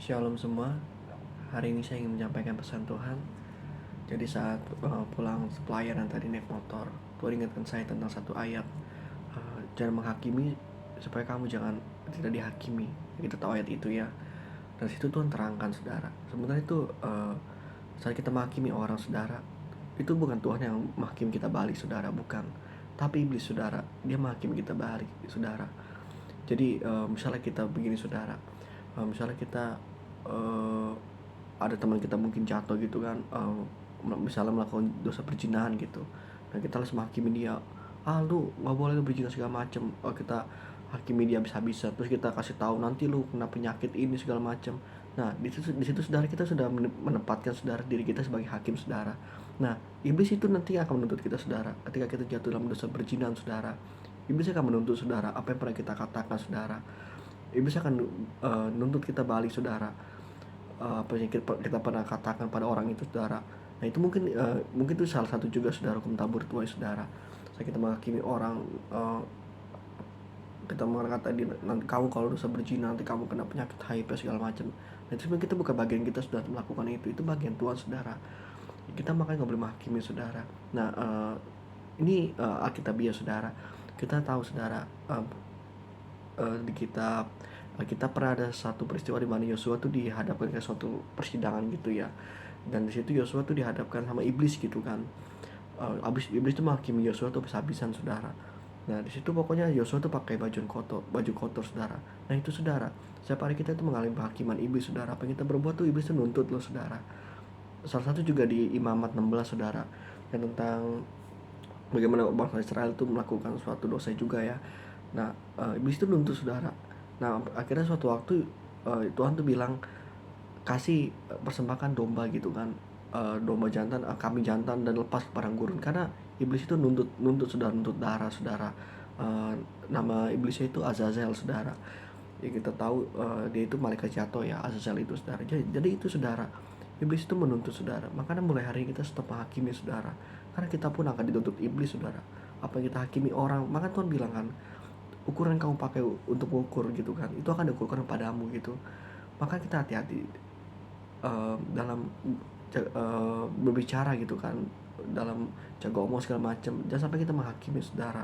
Shalom semua. Hari ini saya ingin menyampaikan pesan Tuhan. Jadi saat pulang pelayanan tadi naik motor, Tuhan ingatkan saya tentang satu ayat. Jangan menghakimi supaya kamu jangan tidak dihakimi. Kita tahu ayat itu ya. Dan situ Tuhan terangkan saudara. Sebenarnya itu saat kita menghakimi orang saudara, itu bukan Tuhan yang menghakimi kita balik saudara, bukan. Tapi iblis saudara, dia menghakimi kita balik saudara. Jadi misalnya kita begini saudara, misalnya kita ada teman kita mungkin jatuh gitu kan, misalnya melakukan dosa perzinahan gitu, dan kita langsung menghakimi dia, lu nggak boleh lu berzina segala macem. Kita hakimi dia habis-habisan, terus kita kasih tahu nanti lu kena penyakit ini segala macam. Nah di situ saudara, kita sudah menempatkan saudara diri kita sebagai hakim saudara. Nah iblis itu nanti akan menuntut kita saudara, ketika kita jatuh dalam dosa perzinahan saudara. Iblis akan menuntut saudara apa yang pernah kita katakan saudara. Iblis akan nuntut kita balik saudara, apa yang kita pernah katakan pada orang itu saudara. Nah itu mungkin itu salah satu juga saudara hukum tabur tuai saudara. Saat kita menghakimi orang, kita mengatakan tadi, nanti kamu kalau dosa berzina nanti kamu kena penyakit HIV segala macam. Nah itu sebenarnya kita bukan bagian kita sudah melakukan itu bagian Tuhan saudara. Kita makanya nggak boleh menghakimi saudara. Nah ini alkitabiah saudara. Kita tahu saudara, di kitab kita pernah ada satu peristiwa di mana Yosua tuh dihadapkan ke suatu persidangan gitu ya, dan di situ Yosua tuh dihadapkan sama iblis gitu kan. Iblis tuh menghakimi Yosua tuh habis-habisan saudara. Nah di situ pokoknya Yosua tuh pakai baju kotor saudara. Nah itu saudara, setiap hari kita tuh mengalami penghakiman iblis saudara. Apa yang kita berbuat tuh iblis tuh nuntut loh saudara. Salah satu juga di Imamat 16 saudara, yang tentang bagaimana bangsa Israel tuh melakukan suatu dosa juga ya. Nah iblis itu nuntut saudara. Nah akhirnya suatu waktu Tuhan tuh bilang, kasih persembahkan domba gitu kan, domba jantan, kambing jantan, dan lepas ke padang gurun. Karena iblis itu nuntut saudara, nuntut darah saudara. Nama iblisnya itu Azazel saudara. Ya kita tahu dia itu malaikat jatuh ya, Azazel itu saudara. Jadi itu saudara, iblis itu menuntut saudara. Makanya mulai hari ini kita stop menghakimi saudara, karena kita pun akan dituntut iblis saudara. Apa yang kita hakimi orang, maka Tuhan bilang kan, ukuran kamu pakai untuk mengukur gitu kan, itu akan diukurkan padamu gitu. Maka kita hati-hati dalam berbicara gitu kan, dalam jaga omong segala macam. Jangan sampai kita menghakimi saudara,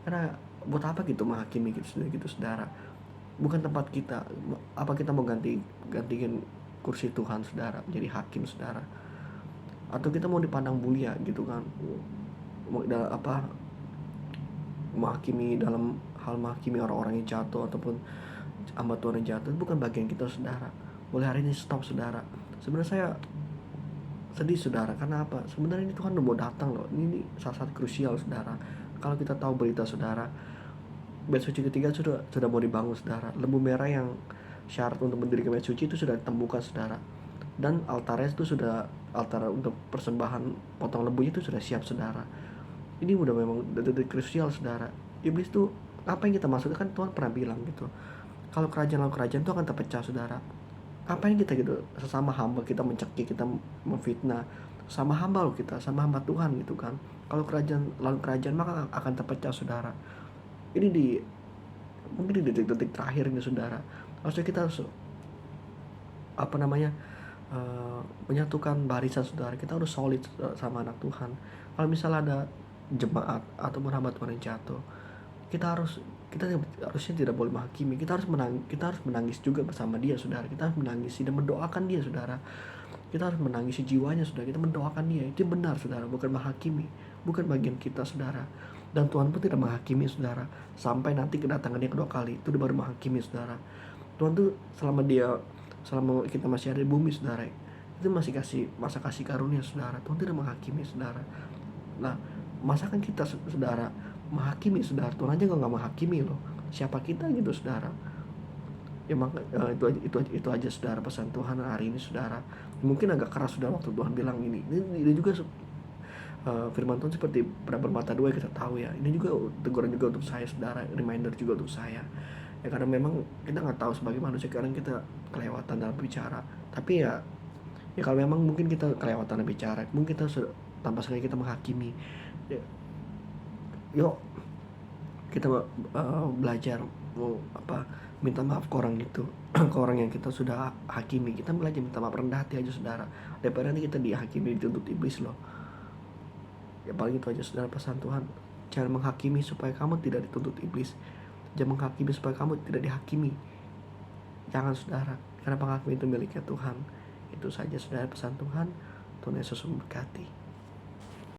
karena buat apa gitu menghakimi gitu saudara. Bukan tempat kita. Apa kita mau gantiin kursi Tuhan saudara, menjadi hakim saudara, atau kita mau dipandang mulia gitu kan, menghakimi dalam hal menghakimi orang-orang yang jatuh ataupun hamba Tuhan yang jatuh. Bukan bagian kita saudara. Mulai hari ini stop saudara. Sebenarnya saya sedih saudara, karena apa? Sebenarnya ini Tuhan udah mau datang loh. Ini salah satu krusial saudara. Kalau kita tahu berita saudara, bait suci ketiga sudah mau dibangun saudara. Lembu merah yang syarat untuk mendirikan bait suci itu sudah ditemukan saudara, dan altarnya itu sudah, altar untuk persembahan potong lembunya itu sudah siap saudara. Ini udah memang detik krusial saudara. Iblis tuh, apa yang kita maksudkan kan Tuhan pernah bilang gitu, kalau kerajaan lawan kerajaan itu akan terpecah saudara. Apa yang kita gitu, sesama hamba kita mencekik, kita memfitnah sama hamba loh, kita sama hamba Tuhan gitu kan. Kalau kerajaan lawan kerajaan maka akan terpecah saudara. Ini mungkin di detik-detik terakhir ini saudara, maksudnya kita harus menyatukan barisan saudara. Kita harus solid sama anak Tuhan. Kalau misalnya ada jemaat ataupun hamba Tuhan yang jatuh, kita harusnya tidak boleh menghakimi. Kita harus menangis juga bersama dia saudara. Kita harus menangisi dan mendoakan dia saudara. Kita harus menangisi jiwanya saudara. Kita mendoakan dia, itu benar saudara, bukan menghakimi. Bukan bagian kita saudara. Dan Tuhan pun tidak menghakimi saudara, sampai nanti kedatangan yang kedua kali, itu dia baru menghakimi saudara. Tuhan tuh selama kita masih ada di bumi saudara, itu masih masa kasih karunia saudara. Tuhan tidak menghakimi saudara. Nah masakan kita saudara menghakimi saudara? Tuhan aja nggak menghakimi loh, siapa kita gitu saudara. Ya maka itu aja saudara pesan Tuhan hari ini saudara. Mungkin agak keras saudara waktu Tuhan bilang ini juga firman Tuhan seperti pedang bermata dua, kita tahu ya. Ini juga teguran juga untuk saya saudara, reminder juga untuk saya ya, karena memang kita nggak tahu sebagai manusia, kadang kita kelewatan dalam bicara. Tapi ya kalau memang mungkin kita kelewatan dalam bicara, mungkin kita tanpa sengaja kita menghakimi ya. Yuk kita belajar mau minta maaf ke orang itu, ke orang yang kita sudah hakimi. Kita belajar minta maaf, rendah hati aja saudara, daripada nanti kita dihakimi, dituntut iblis loh. Ya paling itu aja saudara, pesan Tuhan. Jangan menghakimi supaya kamu tidak dituntut iblis. Jangan menghakimi supaya kamu tidak dihakimi. Jangan saudara, karena penghakimi itu miliknya Tuhan. Itu saja saudara, pesan Tuhan. Tuhan Yesus memberkati.